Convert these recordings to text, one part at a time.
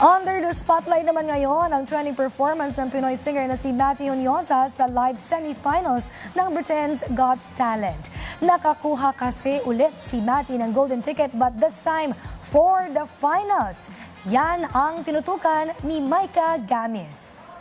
Under the spotlight naman ngayon ang trending performance ng Pinoy singer na si Matty Honyosa sa live semifinals ng Britain's Got Talent. Nakakuha kasi ulit si Matty ng golden ticket but this time for the finals. Yan ang tinutukan ni Micah Gamis.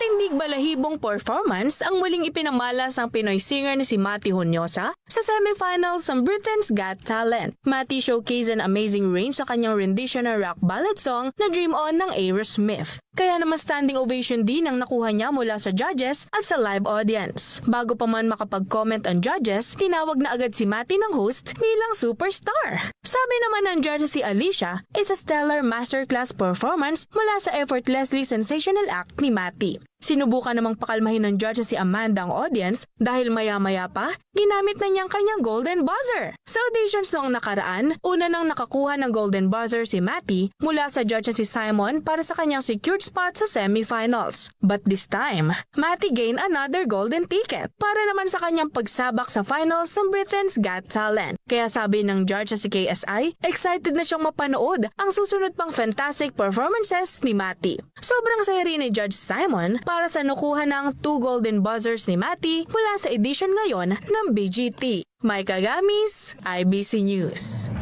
Tindig balahibong performance ang muling ipinamalas ng Pinoy singer na si Matty Honyosa sa semifinals ng Britain's Got Talent. Matty showcased an amazing range sa kanyang rendition ng rock ballad song na Dream On ng Aerosmith. Kaya naman standing ovation din ang nakuha niya mula sa judges at sa live audience. Bago pa man makapag-comment ang judges, tinawag na agad si Matty ng host bilang superstar. Sabi naman ng judge si Alicia, it's a stellar masterclass performance mula sa effortlessly sensational act ni Matty. Sinubukan namang pakalmahin ng judge si Amanda ang audience dahil maya-maya pa, ginamit na niyang kanyang golden buzzer. Sa auditions noong nakaraan, una nang nakakuha ng golden buzzer si Matty mula sa judge si Simon para sa kanyang secured spot sa semifinals. But this time, Matty gained another golden ticket para naman sa kanyang pagsabak sa finals ng Britain's Got Talent. Kaya sabi ng judge si KSI, excited na siyang mapanood ang susunod pang fantastic performances ni Matty. Sobrang saya rin ni Judge Simon para sa nakuha ng 2 golden buzzers ni Matty mula sa edition ngayon ng BGT. Micah Gamis, IBC News.